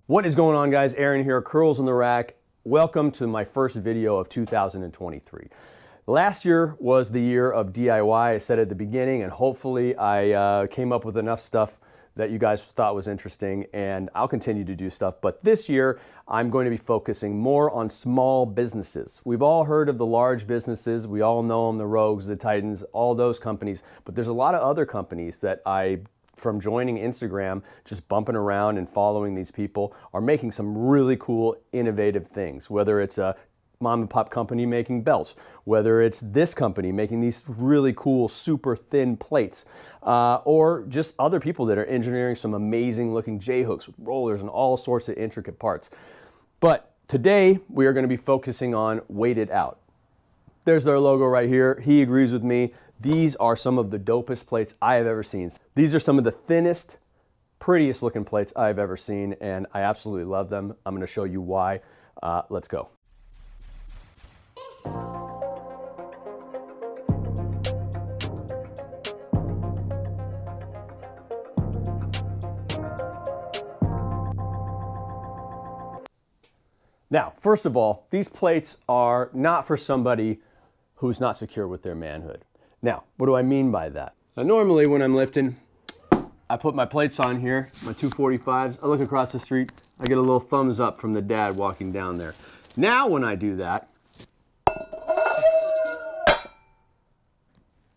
What is going on, guys? Aaron here, Curls in the Rack. Welcome to my first video of 2023. Last year was the year of DIY, I said at the beginning, and hopefully I came up with enough stuff that you guys thought was interesting, and I'll continue to do stuff. But this year, I'm going to be focusing more on small businesses. We've all heard of the large businesses. We all know them, the Rogues, the Titans, all those companies. But there's a lot of other companies that from joining Instagram, just bumping around and following these people, are making some really cool, innovative things. Whether it's a mom and pop company making belts, whether it's this company making these really cool, super thin plates, or just other people that are engineering some amazing looking J-hooks with rollers and all sorts of intricate parts. But today, we are going to be focusing on Weighted Out. There's their logo right here. He agrees with me. These are some of the dopest plates I have ever seen. These are some of the thinnest, prettiest looking plates I've ever seen, and I absolutely love them. I'm going to show you why. Let's go. Now, first of all, these plates are not for somebody who's not secure with their manhood. Now, what do I mean by that? Now, normally when I'm lifting, I put my plates on here, my 245s, I look across the street, I get a little thumbs up from the dad walking down there. Now when I do that,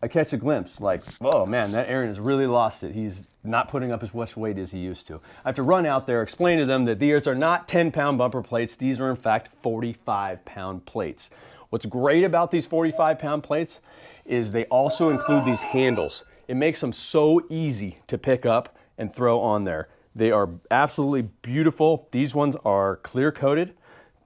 I catch a glimpse like, oh man, that Aaron has really lost it. He's not putting up as much weight as he used to. I have to run out there, explain to them that these are not 10-pound bumper plates. These are in fact 45-pound plates. What's great about these 45-pound plates is they also include these handles. It makes them so easy to pick up and throw on there. They are absolutely beautiful. These ones are clear coated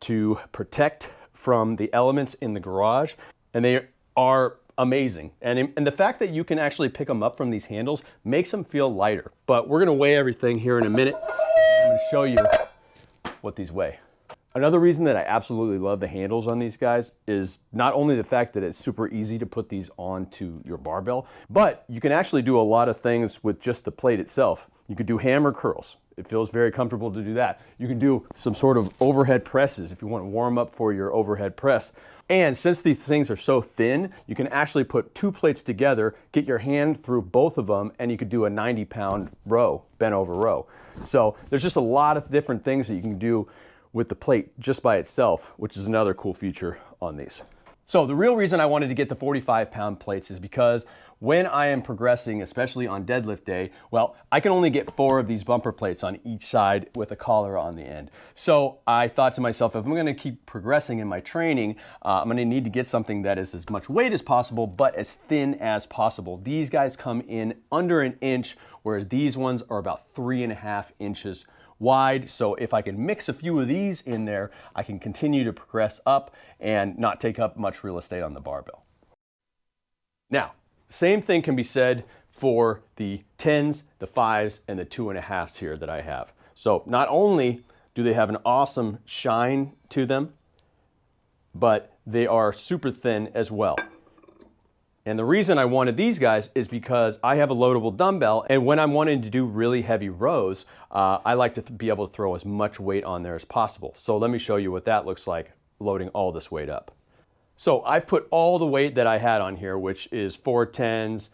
to protect from the elements in the garage, and they are amazing. And the fact that you can actually pick them up from these handles makes them feel lighter. But we're gonna weigh everything here in a minute. I'm gonna show you what these weigh. Another reason that I absolutely love the handles on these guys is not only the fact that it's super easy to put these onto your barbell, but you can actually do a lot of things with just the plate itself. You could do hammer curls. It feels very comfortable to do that. You can do some sort of overhead presses if you want to warm up for your overhead press. And since these things are so thin, you can actually put two plates together, get your hand through both of them, and you could do a 90-pound row, bent over row. So there's just a lot of different things that you can do with the plate just by itself, which is another cool feature on these. So the real reason I wanted to get the 45-pound plates is because when I am progressing, especially on deadlift day, well, I can only get 4 of these bumper plates on each side with a collar on the end. So I thought to myself, if I'm gonna keep progressing in my training, I'm gonna need to get something that is as much weight as possible, but as thin as possible. These guys come in under an inch, whereas these ones are about 3.5 inches wide. So if I can mix a few of these in there, I can continue to progress up and not take up much real estate on the barbell. Now, same thing can be said for the 10s, the 5s, and the 2.5s here that I have. So not only do they have an awesome shine to them, but they are super thin as well. And the reason I wanted these guys is because I have a loadable dumbbell, and when I'm wanting to do really heavy rows, I like to be able to throw as much weight on there as possible. So let me show you what that looks like loading all this weight up. So I've put all the weight that I had on here, which is 4 10s,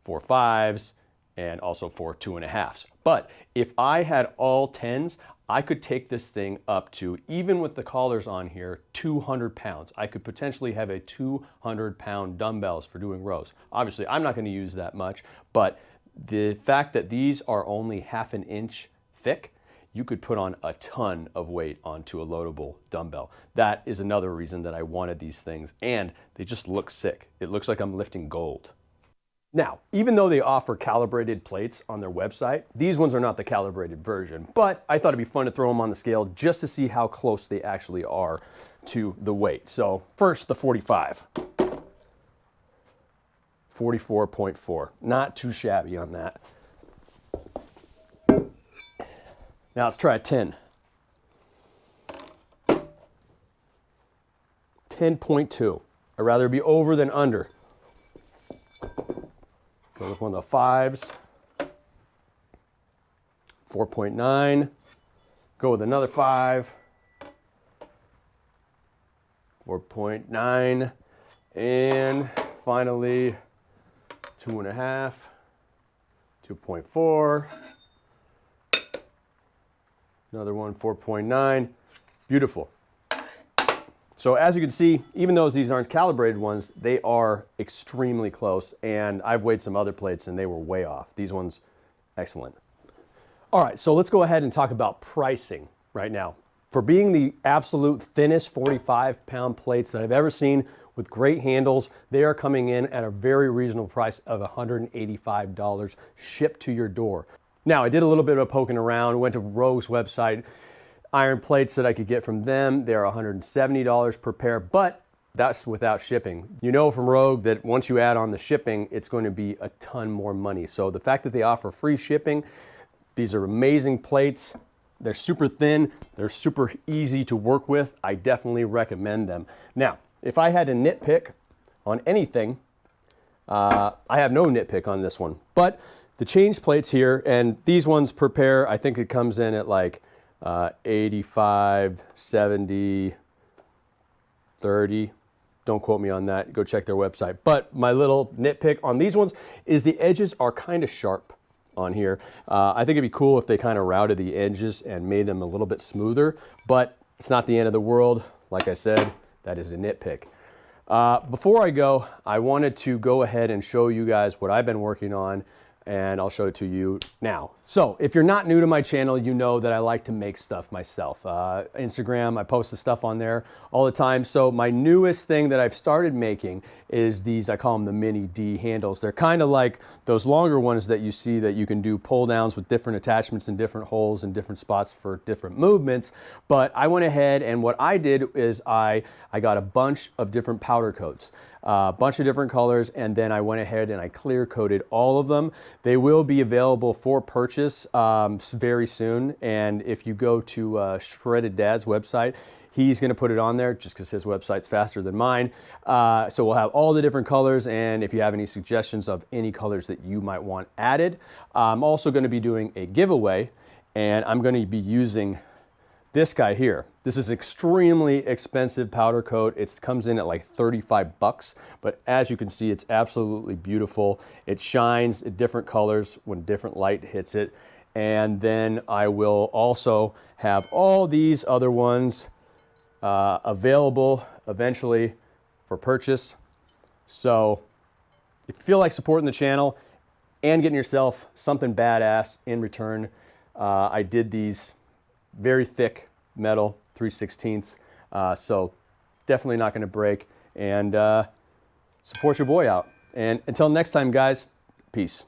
4 5s, and also 4 2.5s. But if I had all 10s, I could take this thing up to, even with the collars on here, 200 pounds. I could potentially have a 200-pound dumbbells for doing rows. Obviously, I'm not going to use that much, but the fact that these are only 1/2 inch thick, you could put on a ton of weight onto a loadable dumbbell. That is another reason that I wanted these things, and they just look sick. It looks like I'm lifting gold. Now, even though they offer calibrated plates on their website, these ones are not the calibrated version, but I thought it'd be fun to throw them on the scale just to see how close they actually are to the weight. So first, the 45. 44.4, not too shabby on that. Now let's try a 10. 10.2. I'd rather be over than under. Go with one of the 5s. 4.9. Go with another 5. 4.9. And finally, 2.5. 2.4. Another one, 4.9. Beautiful. So as you can see, even though these aren't calibrated ones, they are extremely close. And I've weighed some other plates and they were way off. These ones, excellent. All right, so let's go ahead and talk about pricing right now. For being the absolute thinnest 45-pound plates that I've ever seen with great handles, they are coming in at a very reasonable price of $185 shipped to your door. Now, I did a little bit of poking around, went to Rogue's website. Iron plates that I could get from them, they're $170 per pair, but that's without shipping. You know from Rogue that once you add on the shipping, it's going to be a ton more money. So the fact that they offer free shipping, these are amazing plates. They're super thin, they're super easy to work with. I definitely recommend them. Now, if I had to nitpick on anything, I have no nitpick on this one, but the change plates here, and these ones per pair, I think it comes in at like 85, 70, 30. Don't quote me on that. Go check their website. But my little nitpick on these ones is the edges are kind of sharp on here. I think it'd be cool if they kind of routed the edges and made them a little bit smoother, but it's not the end of the world. Like I said, that is a nitpick. Before I go, I wanted to go ahead and show you guys what I've been working on, and I'll show it to you now. So if you're not new to my channel, you know that I like to make stuff myself. Instagram, I post the stuff on there all the time. So my newest thing that I've started making is these, I call them the Mini D handles. They're kind of like those longer ones that you see that you can do pull downs with different attachments and different holes and different spots for different movements. But I went ahead and what I did is I got a bunch of different powder coats. A bunch of different colors, and then I went ahead and I clear coated all of them. They will be available for purchase very soon, and if you go to Shredded Dad's website, he's going to put it on there just because his website's faster than mine. So we'll have all the different colors, and if you have any suggestions of any colors that you might want added, I'm also going to be doing a giveaway, and I'm going to be using this guy here. This is extremely expensive powder coat. It comes in at like 35 bucks, but as you can see, it's absolutely beautiful. It shines in different colors when different light hits it. And then I will also have all these other ones available eventually for purchase. So if you feel like supporting the channel and getting yourself something badass in return, I did these very thick metal 3/16, so definitely not going to break, and support your boy out. And until next time, guys, peace.